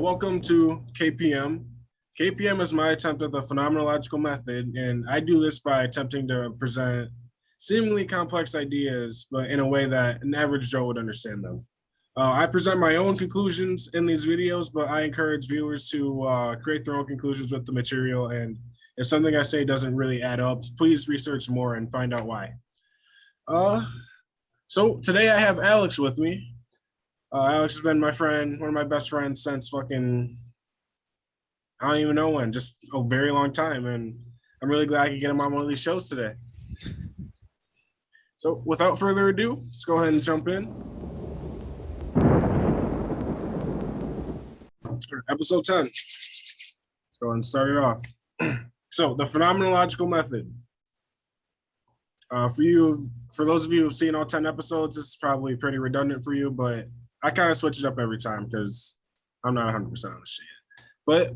Welcome to KPM. KPM is my attempt at the phenomenological method, and I do this by attempting to present seemingly complex ideas, but in a way that an average Joe would understand them. I present my own conclusions in these videos, but I encourage viewers to create their own conclusions with the material, and if something I say doesn't really add up, please research more and find out why. So today I have Alex with me. Alex has been my friend, one of my best friends since fucking, I don't even know when, just a very long time. And I'm really glad I could get him on one of these shows today. So without further ado, let's go ahead and jump in. Episode 10. Let's go ahead and start it off. So the phenomenological method. For those of you who've seen all 10 episodes, this is probably pretty redundant for you, but I kind of switch it up every time because I'm not 100% on the shit. But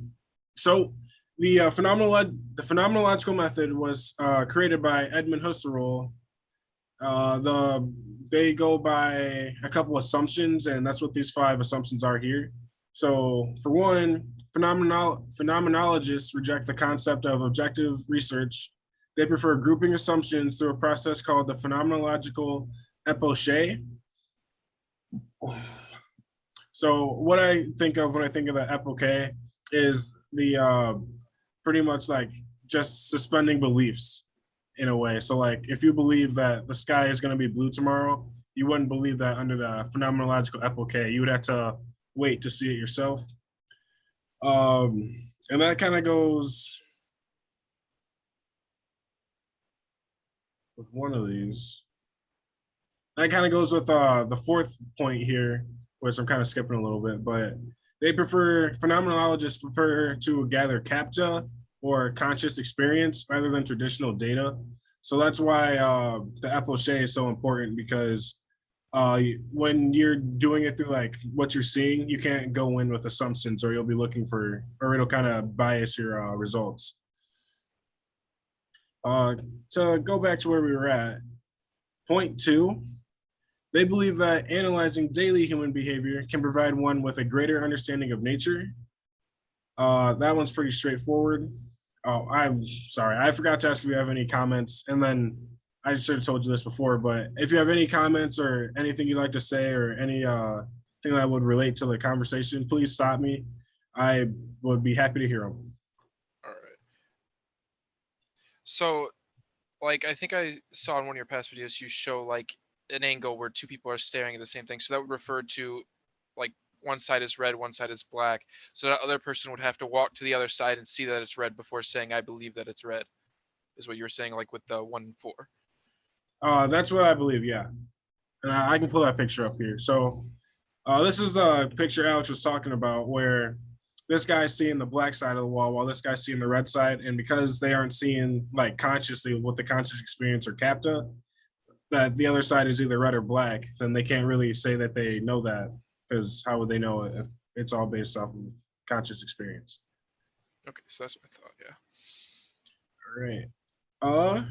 so the phenomenological method was created by Edmund Husserl. They go by a couple assumptions, and that's what these 5 assumptions are here. So for one, phenomenologists reject the concept of objective research. They prefer grouping assumptions through a process called the phenomenological epoche. So what I think of when I think of the epoche is the pretty much like just suspending beliefs in a way. So like if you believe that the sky is going to be blue tomorrow, you wouldn't believe that under the phenomenological epoche. You would have to wait to see it yourself. And that kind of goes with one of these. That kind of goes with the 4th point here, which I'm kind of skipping a little bit, but phenomenologists prefer to gather capta or conscious experience rather than traditional data. So that's why the epoche is so important, because when you're doing it through like what you're seeing, you can't go in with assumptions, or you'll be looking for, or it'll kind of bias your results. To go back to where we were at, point 2, they believe that analyzing daily human behavior can provide one with a greater understanding of nature. That one's pretty straightforward. Oh, I'm sorry. I forgot to ask if you have any comments, and then I should have told you this before, but if you have any comments or anything you'd like to say, or any thing that would relate to the conversation, please stop me. I would be happy to hear them. All right. So, like, I think I saw in one of your past videos, you show like an angle where 2 people are staring at the same thing. So that would refer to like one side is red, one side is black. So that other person would have to walk to the other side and see that it's red before saying, I believe that it's red, is what you were saying, like with the 1 and 4. That's what I believe, yeah. And I can pull that picture up here. So this is a picture Alex was talking about, where this guy's seeing the black side of the wall while this guy's seeing the red side. And because they aren't seeing like consciously with the conscious experience or capta, that the other side is either red or black, then they can't really say that they know that, because how would they know it if it's all based off of conscious experience? Okay, so that's what I thought, yeah. All right.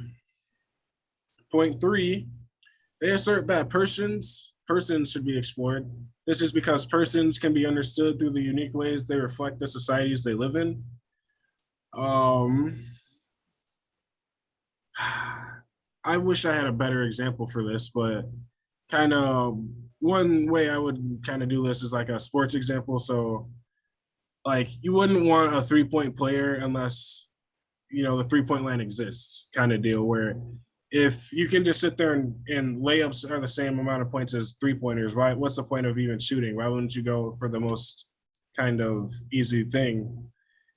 Point 3, they assert that persons should be explored. This is because persons can be understood through the unique ways they reflect the societies they live in. I wish I had a better example for this, but kind of one way I would kind of do this is like a sports example. So like you wouldn't want a 3-point player unless, you know, the 3-point line exists, kind of deal, where if you can just sit there and layups are the same amount of points as 3-pointers, right? What's the point of even shooting? Why wouldn't you go for the most kind of easy thing?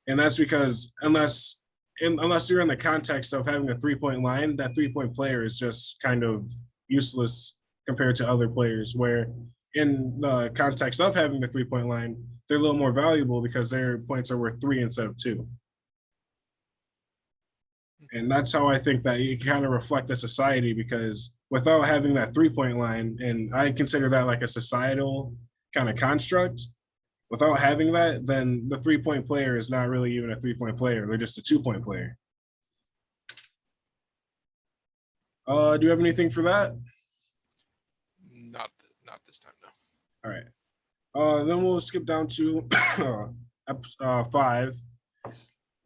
And that's because unless you're in the context of having a 3-point line, that 3-point player is just kind of useless compared to other players, where in the context of having the 3-point line, they're a little more valuable because their points are worth 3 instead of 2. And that's how I think that you kind of reflect the society, because without having that 3-point line, and I consider that like a societal kind of construct, without having that, then the 3-point player is not really even a 3-point player. They're just a 2-point player. Do you have anything for that? Not this time, no. All right. Then we'll skip down to 5.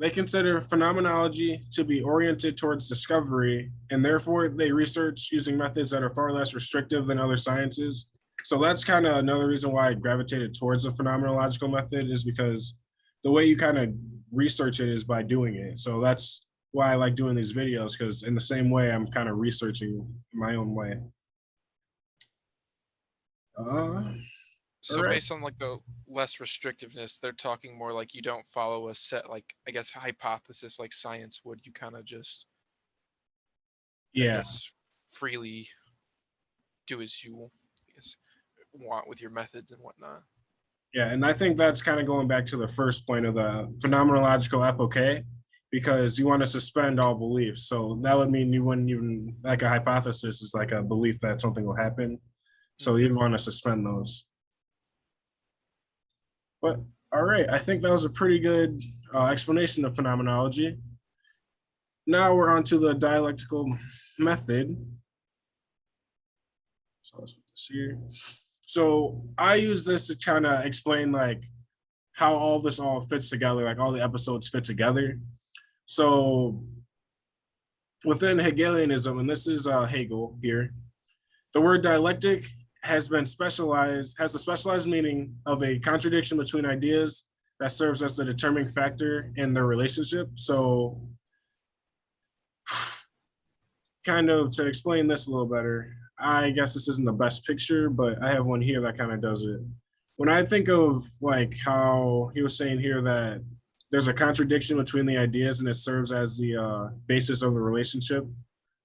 They consider phenomenology to be oriented towards discovery, and therefore they research using methods that are far less restrictive than other sciences. So that's kind of another reason why I gravitated towards the phenomenological method, is because the way you kind of research it is by doing it. So that's why I like doing these videos, because in the same way, I'm kind of researching my own way. All So right. based on like the less restrictiveness, they're talking more like you don't follow a set, like I guess hypothesis like science would. You kind of just, I Yeah. guess, freely do as you, I guess, want with your methods and whatnot. Yeah, and I think that's kind of going back to the first point of the phenomenological epoche, because you want to suspend all beliefs. So that would mean you wouldn't even, like, a hypothesis is like a belief that something will happen. So Mm-hmm. you'd want to suspend those. But all right, I think that was a pretty good explanation of phenomenology. Now we're on to the dialectical method. So let's put this here. So I use this to kind of explain like how all this all fits together, like all the episodes fit together. So within Hegelianism, and this is Hegel here, the word dialectic has a specialized meaning of a contradiction between ideas that serves as the determining factor in their relationship. So kind of to explain this a little better, I guess this isn't the best picture, but I have one here that kind of does it. When I think of like how he was saying here that there's a contradiction between the ideas and it serves as the basis of the relationship,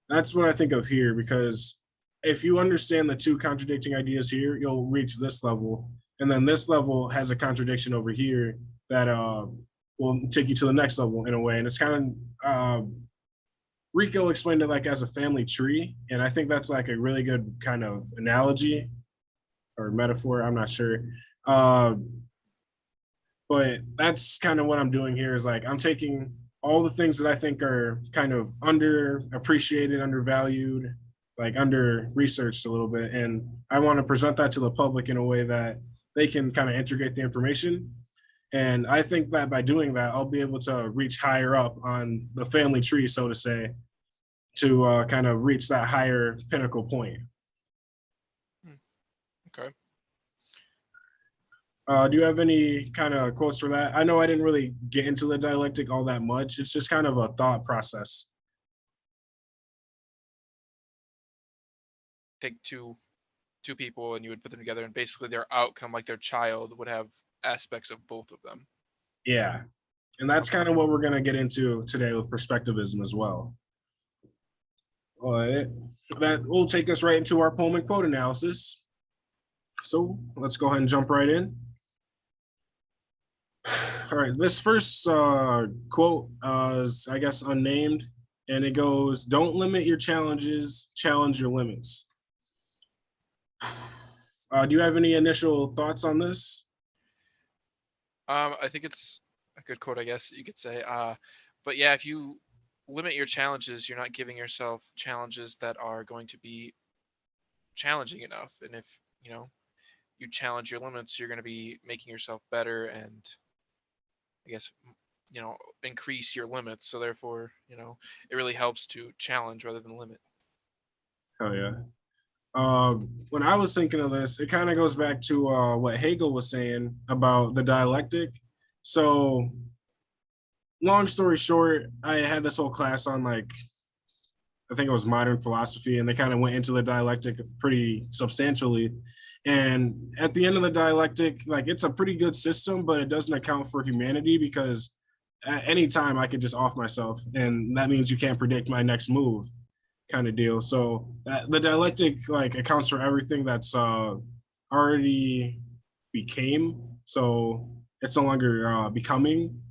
that's what I think of here, because if you understand the two contradicting ideas here, you'll reach this level. And then this level has a contradiction over here that will take you to the next level in a way. And it's kind of Rico explained it like as a family tree, and I think that's like a really good kind of analogy or metaphor. I'm not sure, uh, but that's kind of what I'm doing here. Is like I'm taking all the things that I think are kind of underappreciated, undervalued, like under researched a little bit, and I want to present that to the public in a way that they can kind of integrate the information. And I think that by doing that, I'll be able to reach higher up on the family tree, so to say, to kind of reach that higher pinnacle point. Okay. Do you have any kind of quotes for that? I know I didn't really get into the dialectic all that much. It's just kind of a thought process. Take two people and you would put them together, and basically their outcome, like their child, would have aspects of both of them. Yeah. And that's Okay. kind of what we're going to get into today with perspectivism as well. But that will take us right into our poem and quote analysis. So let's go ahead and jump right in. All right, this first quote is, I guess, unnamed, and it goes, "Don't limit your challenges, challenge your limits." Do you have any initial thoughts on this? I think it's a good quote, I guess you could say. But yeah, if you limit your challenges, you're not giving yourself challenges that are going to be challenging enough. And if, you know, you challenge your limits, you're going to be making yourself better and, I guess, increase your limits. So therefore, it really helps to challenge rather than limit. Oh yeah. When I was thinking of this, it kind of goes back to what Hegel was saying about the dialectic. So, long story short, I had this whole class on like, I think it was modern philosophy, and they kind of went into the dialectic pretty substantially. And at the end of the dialectic, like it's a pretty good system, but it doesn't account for humanity, because at any time I could just off myself, and that means you can't predict my next move, kind of deal. So the Hmm. dialectic like accounts for everything that's already became. So it's no longer becoming,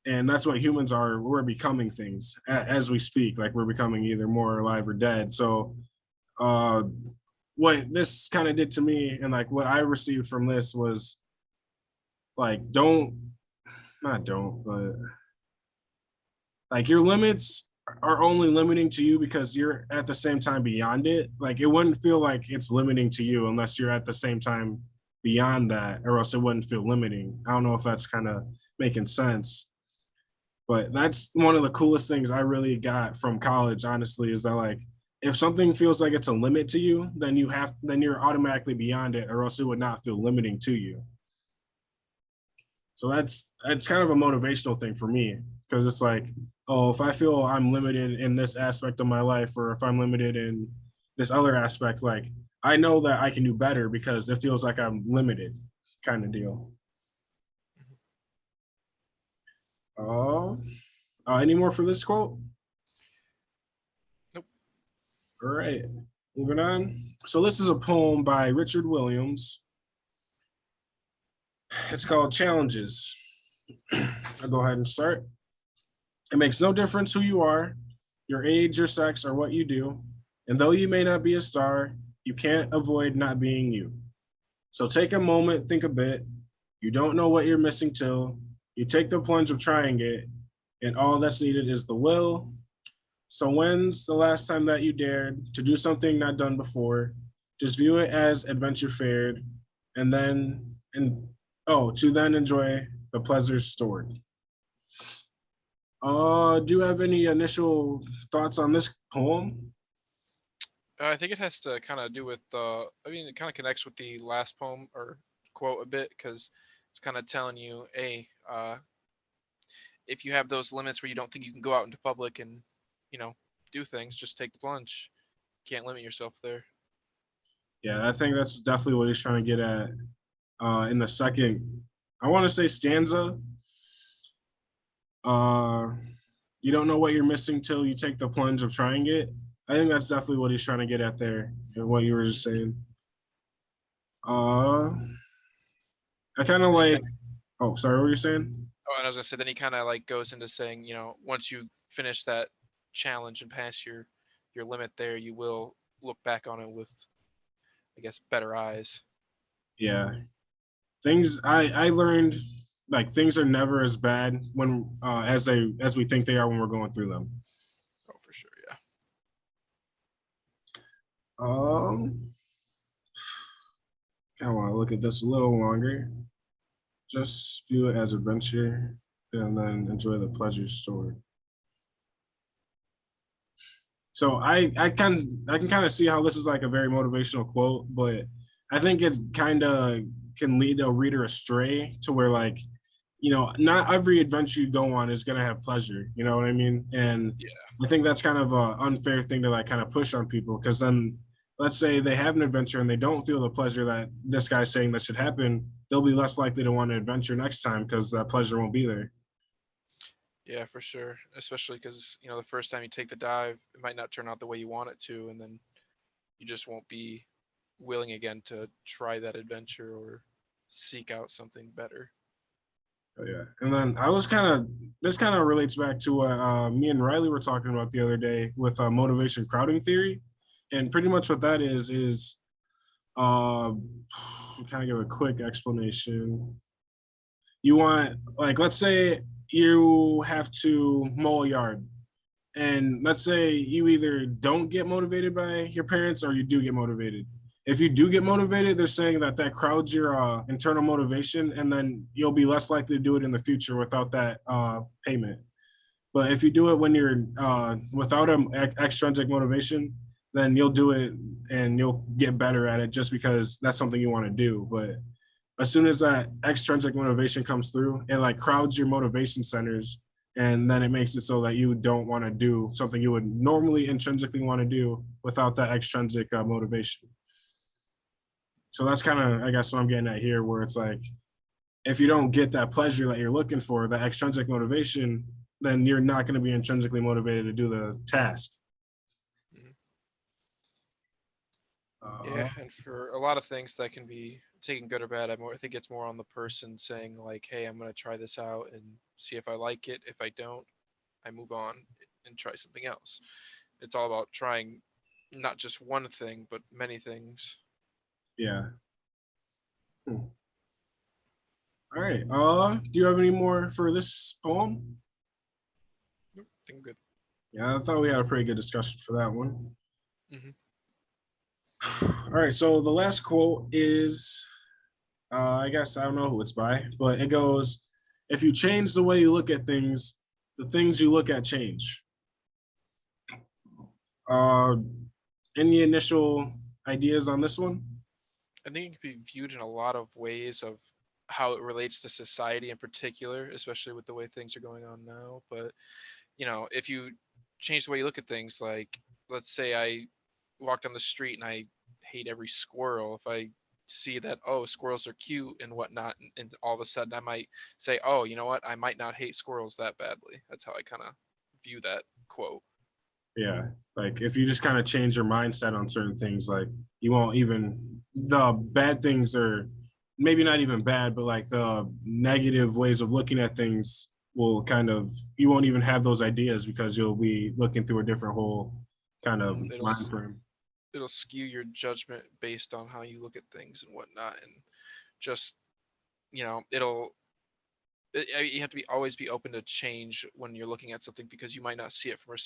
and that's what humans are. We're becoming things as we speak. Like we're becoming either more alive or dead. So uh, what this kind of did to me, and like what I received from this was like, don't, not don't, but like your limits are only limiting to you because you're at the same time beyond it. Like it wouldn't feel like it's limiting to you unless you're at the same time beyond that, or else it wouldn't feel limiting. I don't know if that's kind of making sense, but that's one of the coolest things I really got from college, honestly, is that like if something feels like it's a limit to you, then you're automatically beyond it, or else it would not feel limiting to you. So that's kind of a motivational thing for me because it's like, oh, if I feel I'm limited in this aspect of my life, or if I'm limited in this other aspect, like I know that I can do better because it feels like I'm limited, kind of deal. Uh, any more for this quote? Nope. All right, moving on. So this is a poem by Richard Williams. It's called Challenges. I'll go ahead and start. It makes no difference who you are, your age, your sex, or what you do. And though you may not be a star, you can't avoid not being you. So take a moment, think a bit. You don't know what you're missing till you take the plunge of trying it, and all that's needed is the will. So when's the last time that you dared to do something not done before? Just view it as adventure fared, and then and oh, to then enjoy the pleasures stored. Do you have any initial thoughts on this poem? I think it has to kind of do with I mean, it kind of connects with the last poem or quote a bit because it's kind of telling you, hey, if you have those limits where you don't think you can go out into public and, you know, do things, just take the plunge. Can't limit yourself there. Yeah, I think that's definitely what he's trying to get at in the second, I want to say stanza. Uh, you don't know what you're missing till you take the plunge of trying it. I think that's definitely what he's trying to get at there, and what you were just Mhm. saying. Uh, I kind of Then he like. kind of, Oh, sorry, what were you saying? oh, and I was gonna say, then he kind of like goes into saying, once you finish that challenge and pass your limit there, you will look back on it with, I guess, better eyes. Yeah, things I learned like things are never as bad when as we think they are when we're going through them. Oh, for sure, yeah. Um, I want to look at this a little longer. Just view it as adventure and then enjoy the pleasure stored. So I can kind of see how this is like a very motivational quote, but I think it kind of can lead a reader astray to where like, not every adventure you go on is gonna have pleasure. You know what I mean? And Yeah, I think that's kind of an unfair thing to like kind of push on people because then let's say they have an adventure and they don't feel the pleasure that this guy's saying that should happen, they'll be less likely to want an adventure next time because that pleasure won't be there. yeah, for sure. Especially because the first time you take the dive, it might not turn out the way you want it to, and then you just won't be willing again to try that adventure or seek out something better. Oh, yeah. And then I was kind of, this kind of relates back to what me and Riley were talking about the other day with motivation crowding theory. And pretty much what that is uh, kind of give a quick explanation. You want, like, let's say you have to mow a yard. And let's say you either don't get motivated by your parents or you do get motivated. If you do get motivated, they're saying that that crowds your internal motivation, and then you'll be less likely to do it in the future without that payment. But if you do it when you're without an extrinsic motivation, then you'll do it and you'll get better at it just because that's something you want to do. But as soon as that extrinsic motivation comes through, it like crowds your motivation centers, and then it makes it so that you don't want to do something you would normally intrinsically want to do without that extrinsic motivation. So that's kind of, I guess, what I'm getting at here, where it's like if you don't get that pleasure that you're looking for, that extrinsic motivation, then you're not going to be intrinsically motivated to do the task. Mhm. Uh, Yeah, and for a lot of things that can be taken good or bad, I think it's more on the person saying like, "Hey, I'm gonna try this out and see if I like it. If I don't, I move on and try something else." It's all about trying not just one thing, but many things. yeah. Hmm. All right. Do you have any more for this poem? Nope, I think I'm good. Yeah, I thought we had a pretty good discussion for that one. Hmm. All right, so the last quote is I guess I don't know who it's by, but it goes, if you change the way you look at things, the things you look at change. Uh, any initial ideas on this one? I think it can be viewed in a lot of ways of how it relates to society in particular, especially with the way things are going on now. But if you change the way you look at things, like let's say I walk down the street and I hate every squirrel. If I see that, oh, squirrels are cute and whatnot, and all of a sudden I might say, oh, you know what, I might not hate squirrels that badly. That's how I kind of view that quote. Yeah, like if you just kind of change your mindset on certain things, like you won't even the bad things are maybe not even bad, but like the negative ways of looking at things will kind of you won't even have those ideas because you'll be looking through a different whole kind of It'll mind frame. it'll skew your judgment based on how you look at things and whatnot, and just it'll you have to be always be open to change when you're looking at something, because you might not see it from a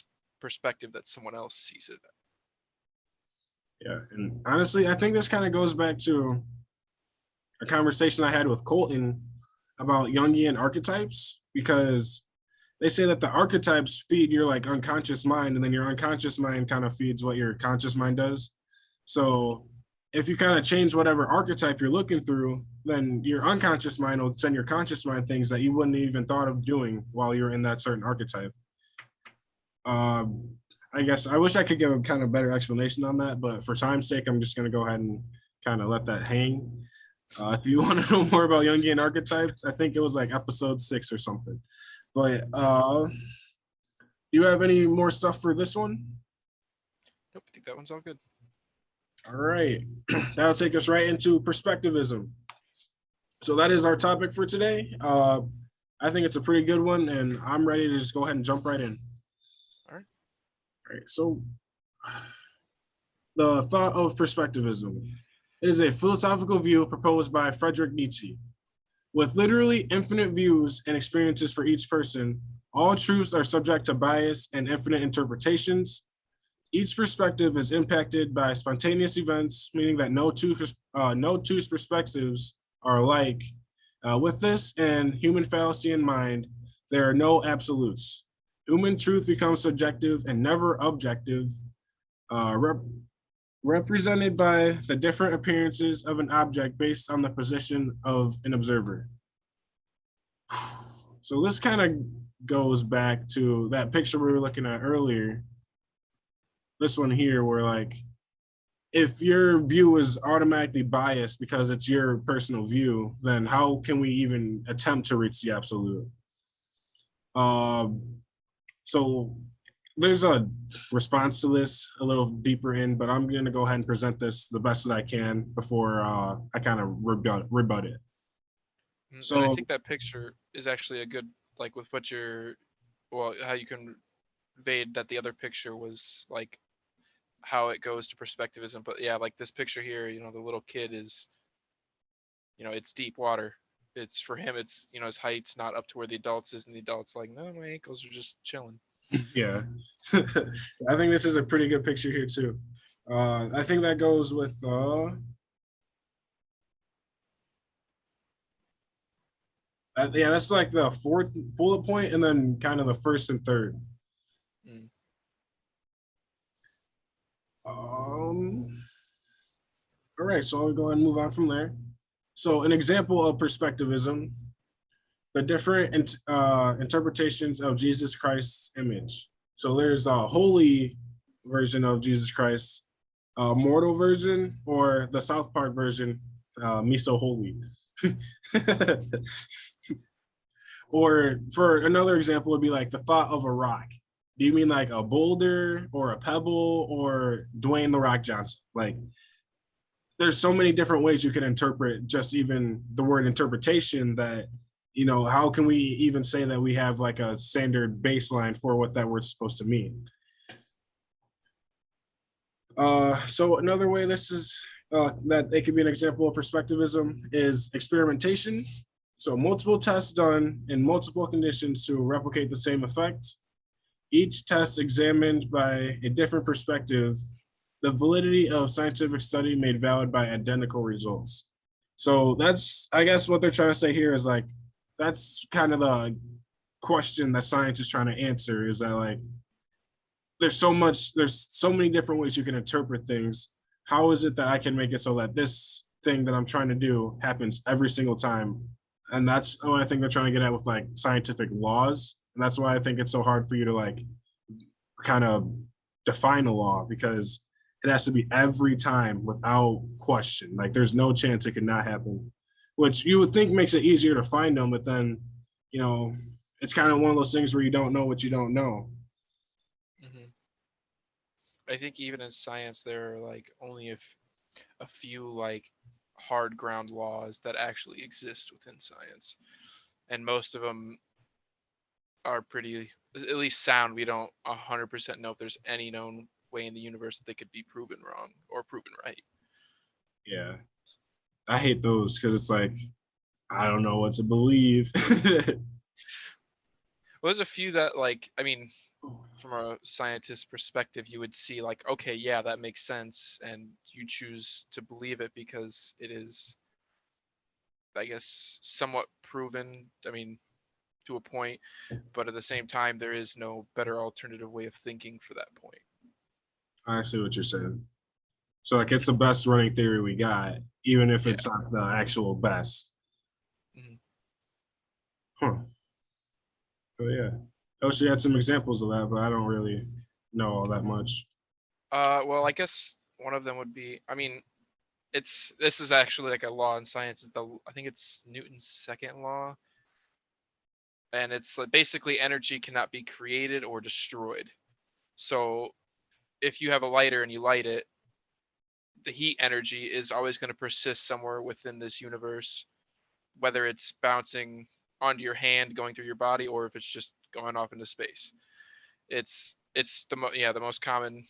perspective that someone else sees it. Yeah, and honestly, I think this kind of goes back to a conversation I had with Colton about Jungian archetypes because they say that the archetypes feed your like unconscious mind, and then your unconscious mind kind of feeds what your conscious mind does. So if you kind of change whatever archetype you're looking through, then your unconscious mind will send your conscious mind things that you wouldn't even thought of doing while you're in that certain archetype. Um, I guess I wish I could give a kind of better explanation on that, but for time's sake, I'm just going to go ahead and kind of let that hang. If you want to know more about Jungian archetypes, I think it was like episode 6 or something. But do you have any more stuff for this one? Nope, I think that one's all good. All right. That'll take us right into perspectivism. So that is our topic for today. I think it's a pretty good one, and I'm ready to just go ahead and jump right in. All right. All right. So the thought of perspectivism. It is a philosophical view proposed by Friedrich Nietzsche. With literally infinite views and experiences for each person, all truths are subject to bias and infinite interpretations. Each perspective is impacted by spontaneous events, meaning that no two perspectives are alike. With this and human fallacy in mind, there are no absolutes. Human truth becomes subjective and never objective, represented by the different appearances of an object based on the position of an observer. So this kind of goes back to that picture we were looking at earlier. This one here, where like, if your view is automatically biased because it's your personal view, then how can we even attempt to reach the absolute? So there's a response to this a little deeper in, but I'm going to go ahead and present this the best that I can before I kind of rebut it. And I So think that picture is actually a good, like, with what you're, well, how you conveyed that the other picture was like how it goes to perspectivism. But yeah, like this picture here, the little kid is, it's deep water. It's for him, it's, his height's not up to where the adults is, and the adults like, no, my ankles are just chilling. yeah, I think this is a pretty good picture here too. I think that goes with yeah, that's like the fourth bullet point, and then kind of the first and third. Mm. All right, so I'll go ahead and move on from there. So an example of perspectivism, the different interpretations of Jesus Christ's image. So there's a holy version of Jesus Christ, a mortal version, or the South Park version, me so holy. Or for another example, would be like the thought of a rock. Do you mean like a boulder or a pebble or Dwayne the Rock Johnson? Like, there's so many different ways you can interpret just even the word interpretation that, how can we even say that we have like a standard baseline for what that word's supposed to mean? So another way this is that it could be an example of perspectivism is experimentation. So multiple tests done in multiple conditions to replicate the same effect. Each test examined by a different perspective, the validity of scientific study made valid by identical results. So that's, I guess, what they're trying to say here is like, that's kind of the question that science is trying to answer, is that like, there's so many different ways you can interpret things. How is it that I can make it so that this thing that I'm trying to do happens every single time? And that's what I think they're trying to get at with like scientific laws. And that's why I think it's so hard for you to like kind of define a law, because it has to be every time without question. Like there's no chance it could not happen, which you would think makes it easier to find them. But then, you know, it's kind of one of those things where you don't know what you don't know. Hmm. I think even in science, there are like only a few like hard ground laws that actually exist within science, and most of them are pretty, at least sound. We don't 100% know if there's any known way in the universe that they could be proven wrong or proven right. Yeah. I hate those because it's like, I don't know what to believe. Well, there's a few that like, I mean, from a scientist perspective, you would see like, okay, yeah, that makes sense, and you choose to believe it because it is, I guess, somewhat proven. I mean, to a point, but at the same time, there is no better alternative way of thinking for that point. I see what you're saying. So like it's the best running theory we got, even if Yeah. it's not the actual best. Mhm. Huh. Oh yeah. I wish you had some examples of that, but I don't really know all that much. Well, I guess one of them would be, I mean, it's this is actually like a law in science. Is the I think it's Newton's second law, and it's like basically energy cannot be created or destroyed. So if you have a lighter and you light it, the heat energy is always going to persist somewhere within this universe, whether it's bouncing onto your hand, going through your body, or if it's just going off into space. It's the most common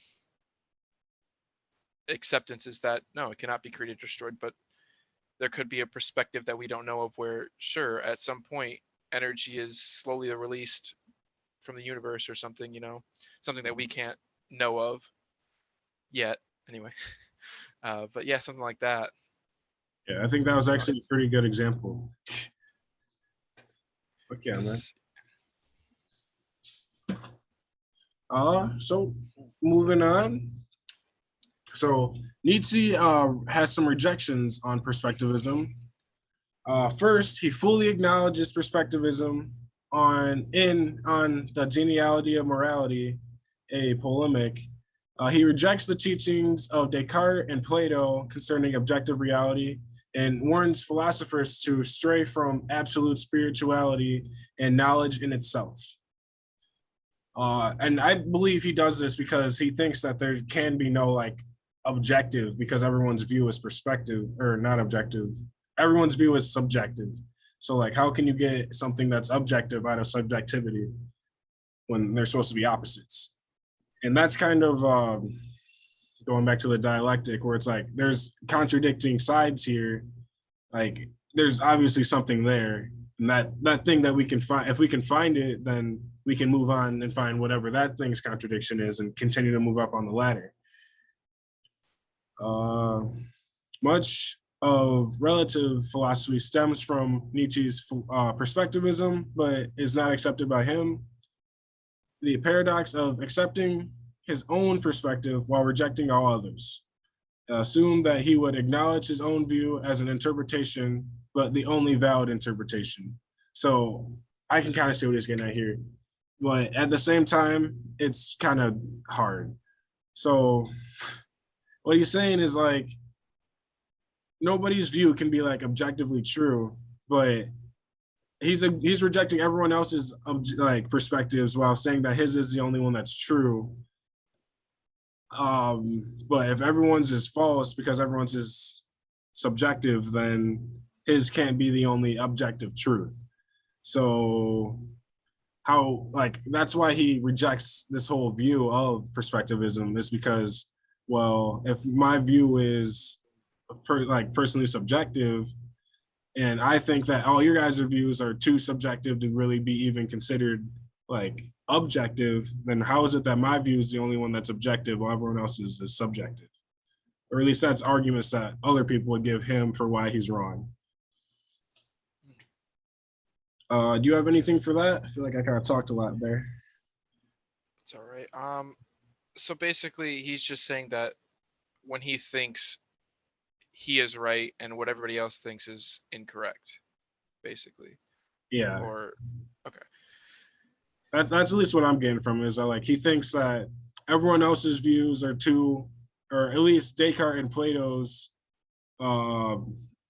acceptance is that no, it cannot be created or destroyed, but there could be a perspective that we don't know of where sure at some point energy is slowly released from the universe or something, something that we can't know of yet anyway. But yeah, something like that. Yeah, I think that was actually a Because pretty good example. Okay, man. because So moving on. So Nietzsche has some rejections on perspectivism. First, he fully acknowledges perspectivism on the geniality of morality, a polemic. He rejects the teachings of Descartes and Plato concerning objective reality and warns philosophers to stray from absolute spirituality and knowledge in itself. And I believe he does this because he thinks that there can be no like objective, because everyone's view is perspective, or not objective. Everyone's view is subjective. So like, how can you get something that's objective out of subjectivity when they're supposed to be opposites? And that's kind of going back to the dialectic, where it's like there's contradicting sides here. Like there's obviously something there, and that thing that we can find, if we can find it, then we can move on and find whatever that thing's contradiction is and continue to move up on the ladder. uh, Much of relative philosophy stems from Nietzsche's perspectivism, but is not accepted by him. The paradox of accepting his own perspective while rejecting all others. Assume that he would acknowledge his own view as an interpretation, but the only valid interpretation. So I can kind of see what he's getting at here, but at the same time, it's kind of hard. So what he's saying is like nobody's view can be like objectively true, but he's rejecting everyone else's like perspectives while saying that his is the only one that's true. But if everyone's is false because everyone's is subjective, then his can't be the only objective truth. So how, like, that's why he rejects this whole view of perspectivism, is because, well, if my view is like personally subjective, and I think that all your guys' reviews are too subjective to really be even considered like objective, then how is it that my view is the only one that's objective while everyone else is subjective? or at least that's arguments that other people would give him for why he's wrong. Do you have anything for that? I feel like I kind of talked a lot there. It's all right. So basically, he's just saying that when he thinks he is right and what everybody else thinks is incorrect, basically. Yeah, Or okay. that's at least what I'm getting from it, is that like he thinks that everyone else's views are too, or at least Descartes and Plato's uh,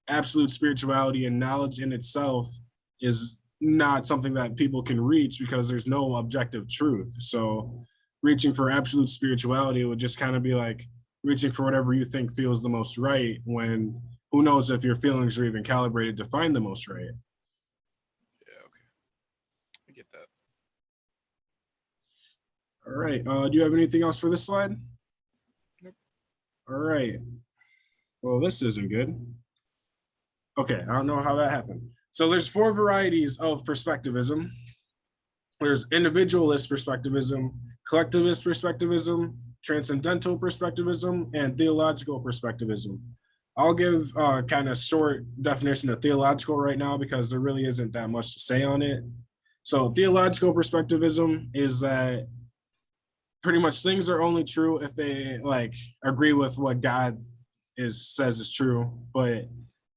absolute spirituality and knowledge in itself is not something that people can reach because there's no objective truth. So reaching for absolute spirituality would just kind of be like reaching for whatever you think feels the most right, when who knows if your feelings are even calibrated to find the most right. Yeah, okay. I get that. All right. Do you have anything else for this slide? Nope. All right. Well, this isn't good. Okay, I don't know how that happened. So there's four varieties of perspectivism. There's individualist perspectivism, collectivist perspectivism, transcendental perspectivism, and theological perspectivism. I'll give kind of short definition of theological right now because there really isn't that much to say on it. So theological perspectivism is that pretty much things are only true if they like agree with what God says is true. But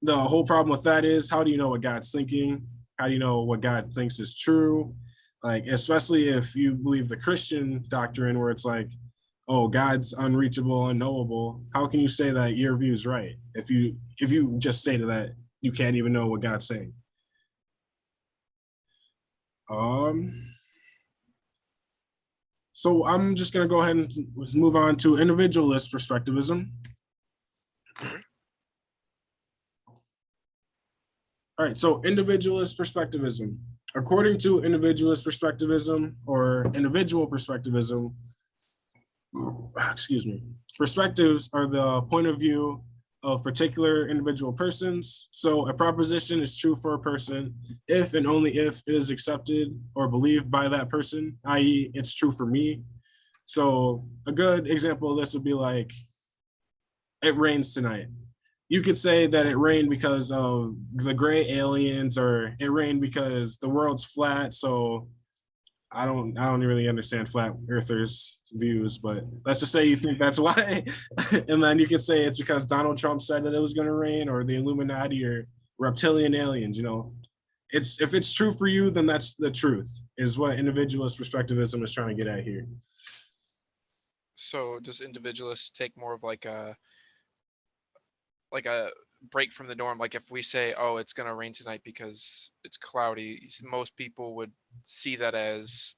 the whole problem with that is, how do you know what God's thinking? How do you know what God thinks is true? Like, especially if you believe the Christian doctrine where it's like, oh, God's unreachable, unknowable. How can you say that your view is right if you just say to that you can't even know what God's saying? Um, so I'm just gonna go ahead and move on to individualist perspectivism. Sure. All right, so individualist perspectivism. According to individualist perspectivism or individual perspectivism, excuse me, perspectives are the point of view of particular individual persons. So a proposition is true for a person if and only if it is accepted or believed by that person, i.e., it's true for me. So a good example of this would be like, it rains tonight. You could say that it rained because of the gray aliens, or it rained because the world's flat. So I don't really understand flat earthers views, but let's just say you think that's why. And then you could say it's because Donald Trump said that it was going to rain, or the Illuminati, or reptilian aliens. It's, if it's true for you, then that's the truth, is what individualist perspectivism is trying to get at here. So does individualists take more of like a break from the norm? Like if we say, oh, it's gonna rain tonight because it's cloudy, most people would see that as,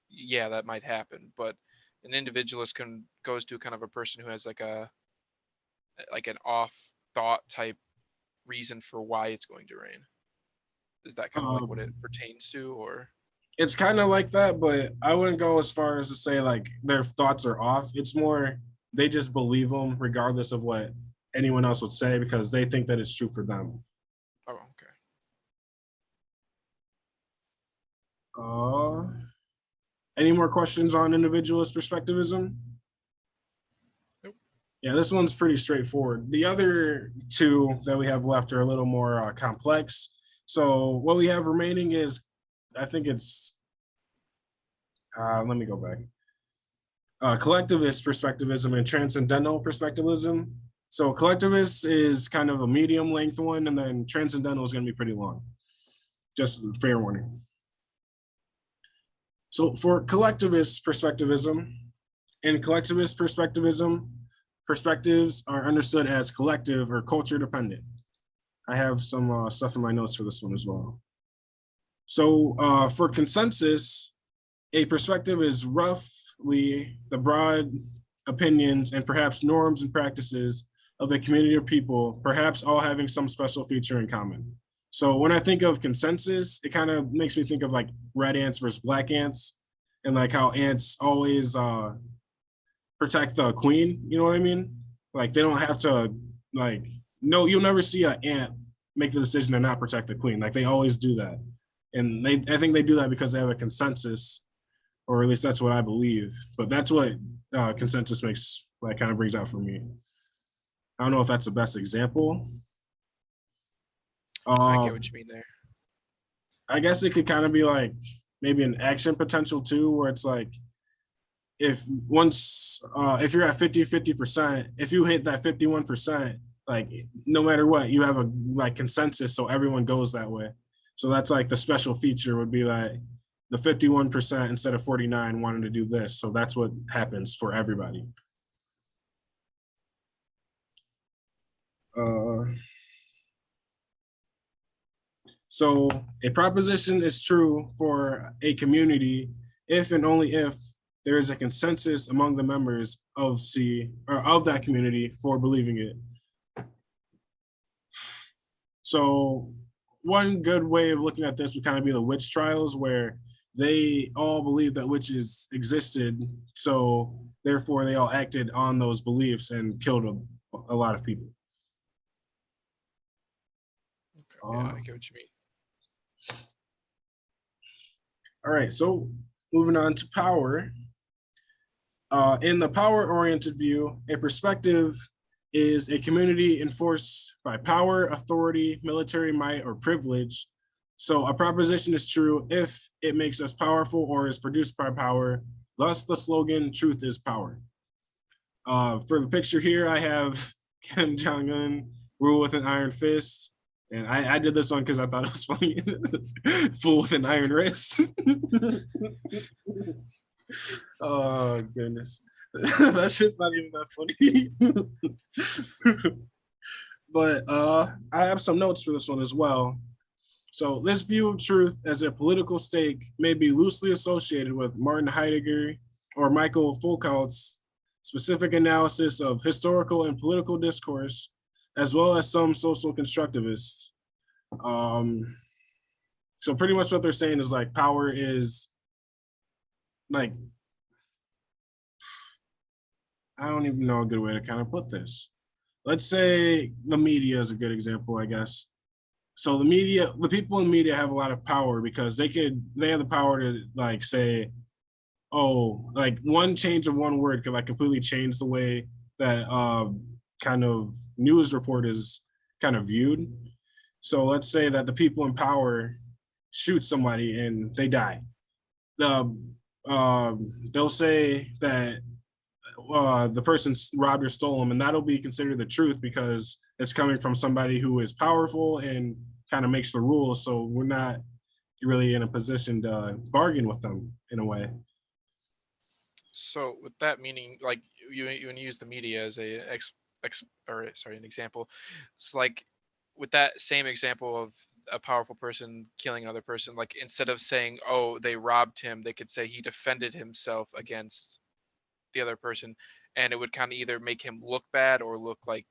yeah, that might happen. But an individualist goes to kind of a person who has like an off thought type reason for why it's going to rain. Is that kind of like what it Um, pertains to, or it's kind of like that, but I wouldn't go as far as to say like their thoughts are off. It's more they just believe them regardless of what anyone else would say, because they think that it's true for them. oh, okay. Uh, any more questions on individualist perspectivism? Nope. Yeah, this one's pretty straightforward. The other two that we have left are a little more complex. So what we have remaining is, I think it's, let me go back. Collectivist perspectivism and transcendental perspectivism. So collectivist is kind of a medium length one, and then transcendental is going to be pretty long. Just fair warning. So for collectivist perspectivism, in collectivist perspectivism, perspectives are understood as collective or culture dependent. I have some stuff in my notes for this one as well. So for consensus, a perspective is roughly the broad opinions and perhaps norms and practices of a community of people, perhaps all having some special feature in common. So when I think of consensus, it kind of makes me think of like red ants versus black ants, and like how ants always protect the queen. You know what I mean? Like they don't have to, like, no, you'll never see an ant make the decision to not protect the queen. Like they always do that, and I think they do that because they have a consensus, or at least that's what I believe. But that's what consensus makes, like, kind of brings out for me. I don't know if that's the best example. I get Um, what you mean there. I guess it could kind of be like maybe an action potential too, where it's like if once if you're at 50-50%, if you hit that 51%, like no matter what, you have a like consensus, so everyone goes that way. So that's like the special feature would be like the 51% instead of 49 wanted to do this. So that's what happens for everybody. Uh, so a proposition is true for a community if and only if there is a consensus among the members of C or of that community for believing it. So one good way of looking at this would kind of be the witch trials, where they all believed that witches existed, so therefore they all acted on those beliefs and killed a lot of people. Okay, yeah, Uh, I get what you mean. all right, so moving on to power. In the power-oriented view, a perspective is a community enforced by power, authority, military might, or privilege. So a proposition is true if it makes us powerful or is produced by power. Thus, the slogan, truth is power. For the picture here, I have Kim Jong-un rule with an iron fist. And I did this one because I thought it was funny. Fool with an iron wrist. Oh goodness. That shit's not even that funny. But I have some notes for this one as well. So this view of truth as a political stake may be loosely associated with Martin Heidegger or Michael Foucault's specific analysis of historical and political discourse, as well as some social constructivists. Um, so pretty much what they're saying is like power is like, I don't even know a good way to kind of put this. Let's say the media is a good example, I guess. So the media, the people in media have a lot of power because they have the power to like say, oh, like one change of one word could like completely change the way that kind of news report is kind of viewed. So let's say that the people in power shoot somebody and they die. The they'll say that the person robbed or stole them, and that'll be considered the truth because it's coming from somebody who is powerful and kind of makes the rules. So we're not really in a position to bargain with them in a way. So with that meaning, like you use the media as a an example. It's like with that same example of a powerful person killing another person, like instead of saying, "Oh, they robbed him," they could say he defended himself against the other person, and it would kind of either make him look bad or look like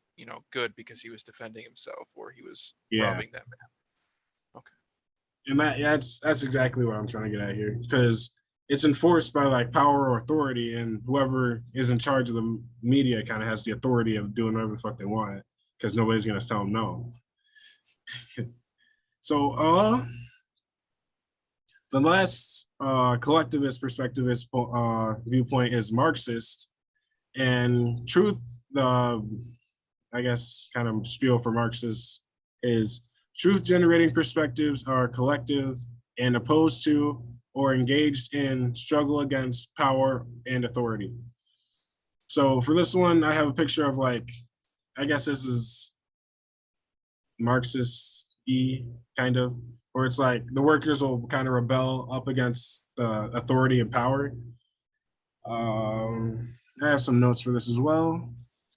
good because he was defending himself or he was Yeah, robbing that man. Okay. and that's exactly what I'm trying to get at here because it's enforced by like power or authority, and whoever is in charge of the media kind of has the authority of doing whatever the fuck they want because nobody's gonna tell them no. So the last collectivist perspectivist viewpoint is Marxist, and truth, the I guess kind of spiel for Marxists is truth generating perspectives are collective and opposed to or engaged in struggle against power and authority. So for this one, I have a picture of like, I guess this is Marxist kind of, where it's like the workers will kind of rebel up against the authority and power. I have some notes for this as well.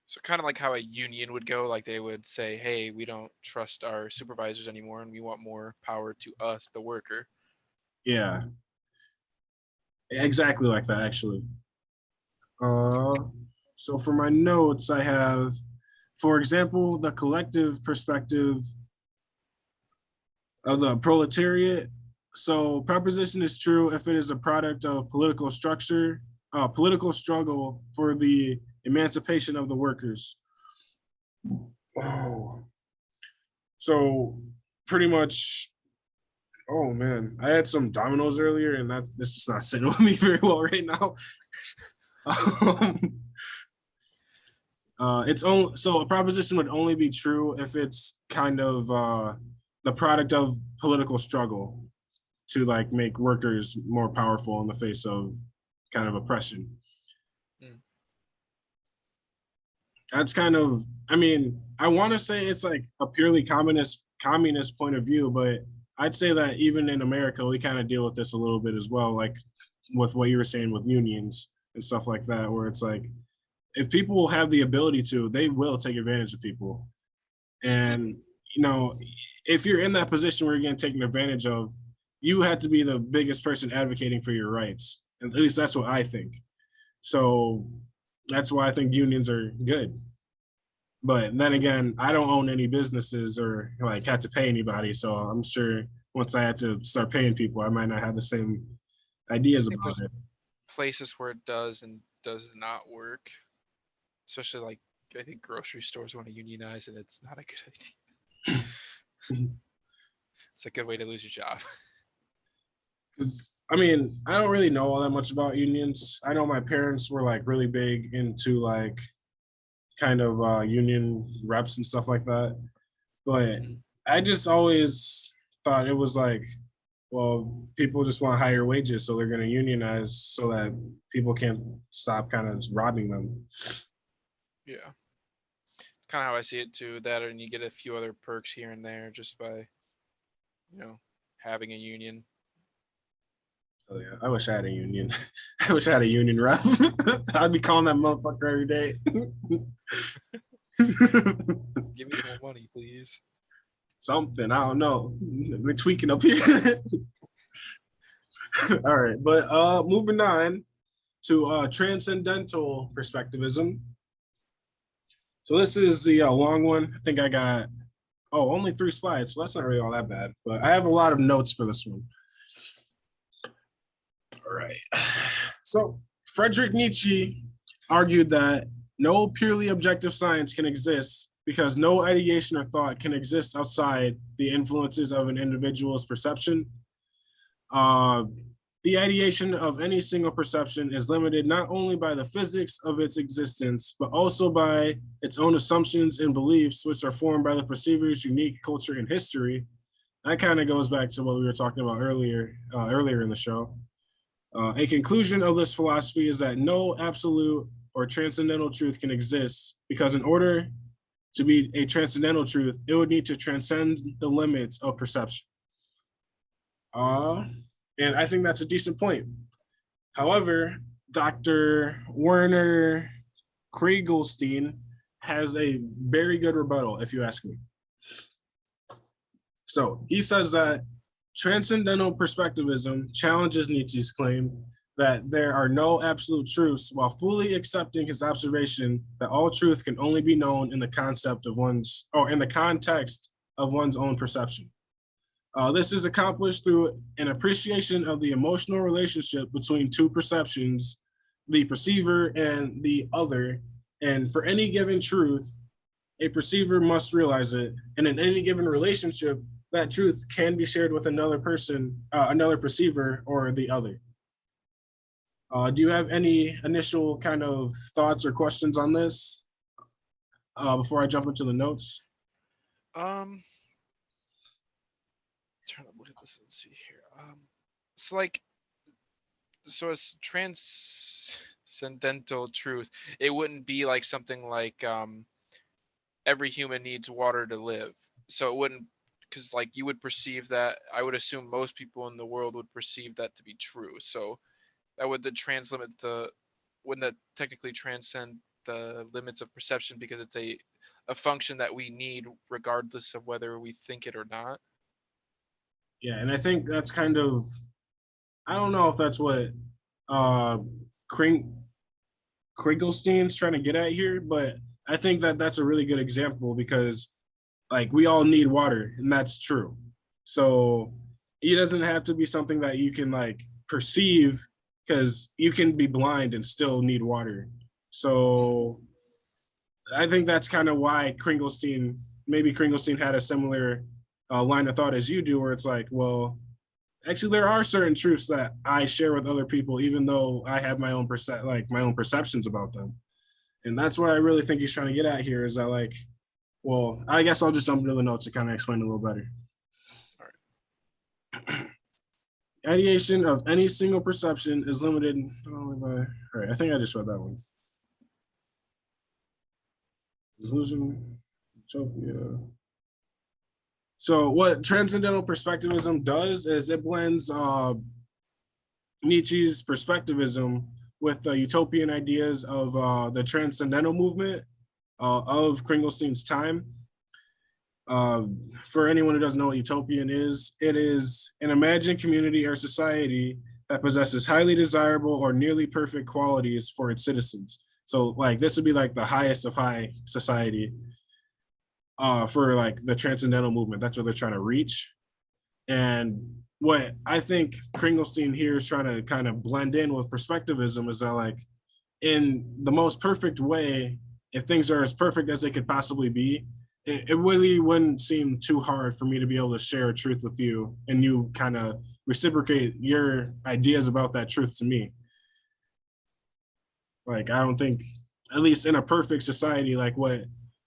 So kind of like how a union would go, like they would say, "Hey, we don't trust our supervisors anymore, and we want more power to us, the worker." Yeah, exactly like that, actually. Uh, so for my notes, I have, for example, the collective perspective of the proletariat. So proposition is true if it is a product of political structure, political struggle for the emancipation of the workers. Oh, so pretty much. Oh man, I had some dominoes earlier, and that this is not sitting with me very well right now. Um, It's only so a proposition would only be true if it's kind of the product of political struggle to like make workers more powerful in the face of kind of oppression. Mm. That's kind of, I mean, I want to say it's like a purely communist point of view, but I'd say that even in America, we kind of deal with this a little bit as well, like with what you were saying with unions and stuff like that, where it's like if people have the ability to, they will take advantage of people. And you know, if you're in that position where you're getting taken advantage of, you have to be the biggest person advocating for your rights. At least that's what I think. So that's why I think unions are good. But then again, I don't own any businesses or like have to pay anybody. So I'm sure once I had to start paying people, I might not have the same I ideas think about there's it. places where it does and does not work, especially like I think grocery stores want to unionize, and it's not a good idea. It's a good way to lose your job. Because I mean, I don't really know all that much about unions. I know my parents were like really big into like kind of union reps and stuff like that. But Mhm. I just always thought it was like, well, people just want higher wages, so they're going to unionize so that people can't stop kind of robbing them. Yeah, kind of how I see it too. That and you get a few other perks here and there just by you know having a union. Oh yeah, I wish I had a union. I wish I had a union rep. I'd be calling that motherfucker every day. Give me some more money, please. Something I don't know. We're tweaking up here. All right, but moving on to transcendental perspectivism. So this is the long one. I think I got only 3 slides, so that's not really all that bad. But I have a lot of notes for this one. All right. So Friedrich Nietzsche argued that no purely objective science can exist because no ideation or thought can exist outside the influences of an individual's perception. Uh, the ideation of any single perception is limited not only by the physics of its existence, but also by its own assumptions and beliefs, which are formed by the perceiver's unique culture and history. That kind of goes back to what we were talking about earlier in the show. A conclusion of this philosophy is that no absolute or transcendental truth can exist because in order to be a transcendental truth, it would need to transcend the limits of perception. Uh, and I think that's a decent point. However, Dr. Werner Kriegelstein has a very good rebuttal, if you ask me. So he says that transcendental perspectivism challenges Nietzsche's claim that there are no absolute truths while fully accepting his observation that all truth can only be known in the concept of in the context of one's own perception. This is accomplished through an appreciation of the emotional relationship between two perceptions, the perceiver and the other. And for any given truth, a perceiver must realize it. And in any given relationship, that truth can be shared with another person, another perceiver, or the other. Do you have any initial kind of thoughts or questions on this before I jump into the notes? Um, trying to look at this and see here. So like, so as transcendental truth, it wouldn't be like something like every human needs water to live. So it wouldn't, because like you would perceive that. I would assume most people in the world would perceive that to be true. So that would the translimit the wouldn't that technically transcend the limits of perception because it's a function that we need regardless of whether we think it or not. Yeah, and I think that's kind of, I don't know if that's what uh, Kring, Kriegelstein's trying to get at here, but I think that that's a really good example because like we all need water, and that's true. So it doesn't have to be something that you can like perceive because you can be blind and still need water. So I think that's kind of why maybe Kringlestein had a similar line of thought as you do, where it's like, well, actually, there are certain truths that I share with other people, even though I have my own my own perceptions about them. And that's what I really think he's trying to get at here is that like, well, I guess I'll just jump into the notes to kind of explain it a little better. All right. Ideation of any single perception is limited only by. All right, I think I just read that one. Illusion, utopia. So what transcendental perspectivism does is it blends Nietzsche's perspectivism with the utopian ideas of the transcendental movement of Kringlestein's time. For anyone who doesn't know what utopian is, it is an imagined community or society that possesses highly desirable or nearly perfect qualities for its citizens. So, like, this would be like the highest of high society for like the transcendental movement. That's what they're trying to reach. And what I think Kringlestein here is trying to kind of blend in with perspectivism is that, like, in the most perfect way, if things are as perfect as they could possibly be, it really wouldn't seem too hard for me to be able to share a truth with you and you kind of reciprocate your ideas about that truth to me. Like, I don't think, at least in a perfect society, like what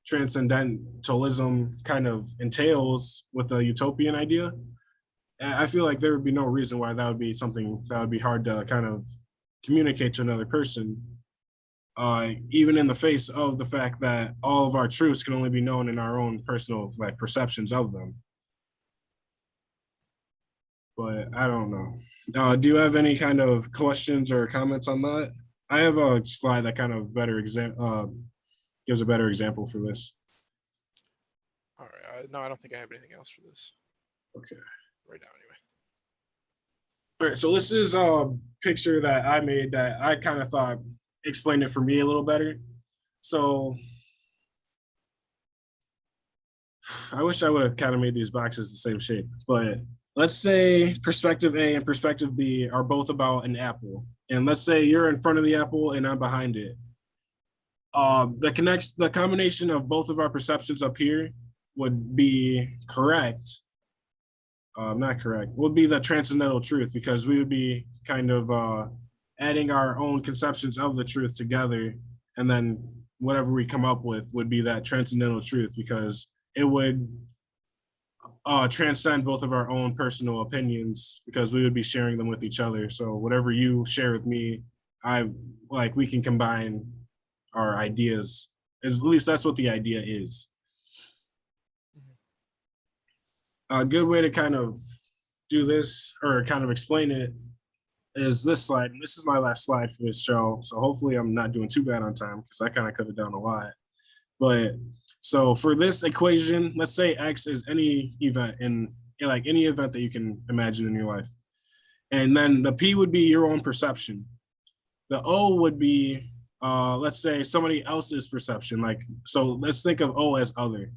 transcendentalism kind of entails with a utopian idea, I feel like there would be no reason why that would be something that would be hard to kind of communicate to another person, even in the face of the fact that all of our truths can only be known in our own personal like perceptions of them. But I don't know. Do you have any kind of questions or comments on that? I have a slide that kind of gives a better example for this. All right. No, I don't think I have anything else for this Okay. right now, anyway. All right. So this is a picture that I made that I kind of thought explained it for me a little better. So I wish I would have kind of made these boxes the same shape, but let's say perspective A and perspective B are both about an apple. And let's say you're in front of the apple and I'm behind it. The combination of both of our perceptions up here would be correct. Not correct. Would be the transcendental truth because we would be kind of adding our own conceptions of the truth together, and then whatever we come up with would be that transcendental truth because it would transcend both of our own personal opinions because we would be sharing them with each other. So whatever you share with me, I like we can combine our ideas. At least that's what the idea is. A good way to kind of do this or kind of explain it is this slide. And this is my last slide for this show. So hopefully I'm not doing too bad on time because I kind of could have done a lot. But so for this equation, let's say X is any event in like any event that you can imagine in your life. And then the P would be your own perception. The O would be, let's say somebody else's perception. Like, so let's think of O as other.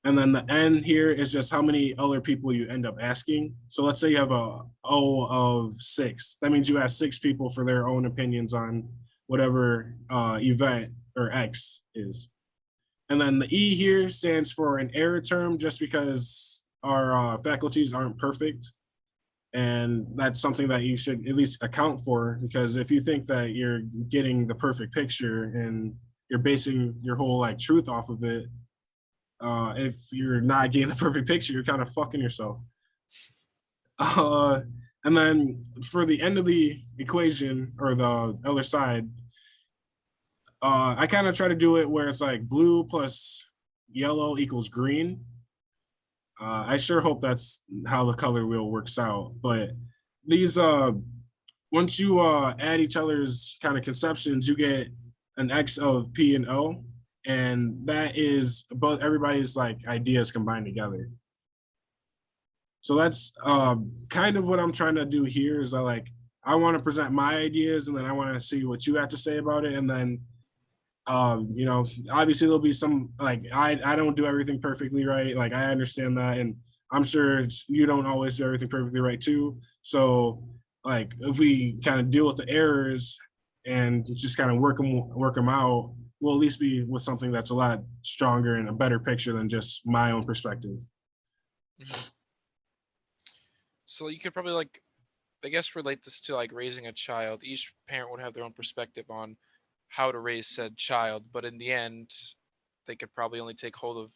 And then the N here is just how many other people you end up asking. So let's say you have a O of 6. That means you ask 6 people for their own opinions on whatever event or X is. And then the E here stands for an error term just because our faculties aren't perfect. And that's something that you should at least account for because if you think that you're getting the perfect picture and you're basing your whole like truth off of it, if you're not getting the perfect picture, you're kind of fucking yourself. Uh, and then for the end of the equation or the other side, I kind of try to do it where it's like blue plus yellow equals green. I sure hope that's how the color wheel works out. But these, once you add each other's kind of conceptions, you get an X of P and O, and that is both everybody's like ideas combined together. So that's kind of what I'm trying to do here. Is I want to present my ideas, and then I want to see what you have to say about it, and then obviously there'll be some like I don't do everything perfectly right. Like I understand that, and I'm sure you don't always do everything perfectly right too. So like if we kind of deal with the errors and just kind of work them out, we'll at least be with something that's a lot stronger and a better picture than just my own perspective. Mm-hmm. So you could probably like, I guess, relate this to like raising a child. Each parent would have their own perspective on how to raise said child, but in the end they could probably only take hold of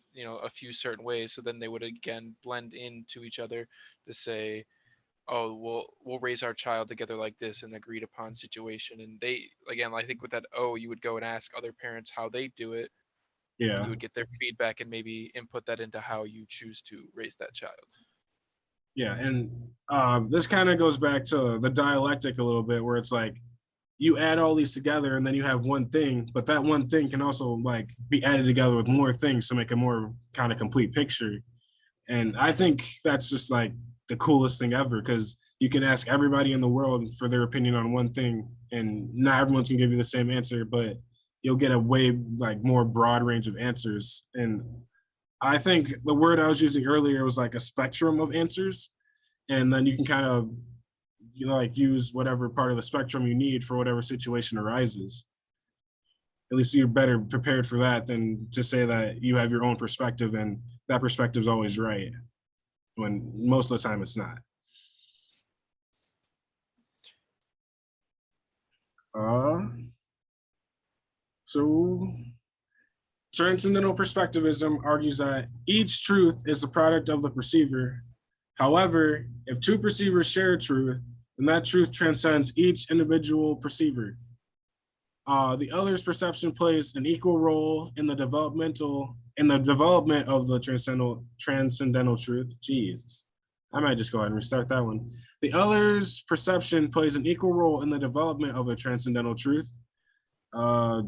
a few certain ways, so then they would again blend into each other to say, oh, we'll raise our child together like this, an agreed upon situation. And they, again, I think with that, oh, you would go and ask other parents how they do it, and Yeah. you would get their feedback and maybe input that into how you choose to raise that child. Yeah. And this kind of goes back to the dialectic a little bit, where it's like you add all these together and then you have one thing, but that one thing can also like be added together with more things to make a more kind of complete picture. And Mhm. I think that's just like the coolest thing ever, because you can ask everybody in the world for their opinion on one thing, and not everyone's gonna give you the same answer, but you'll get a way like more broad range of answers. And I think the word I was using earlier was like a spectrum of answers, and then you can kind of like use whatever part of the spectrum you need for whatever situation arises. At least you're better prepared for that than to say that you have your own perspective and that perspective is always right, when most of the time it's not. Uh, so transcendental perspectivism argues that each truth is the product of the perceiver. However, if two perceivers share a truth, then that truth transcends each individual perceiver. The other's perception plays an equal role in the development of the transcendental truth. Jesus, I might just go ahead and restart that one. The other's perception plays an equal role in the development of the transcendental truth. Uh,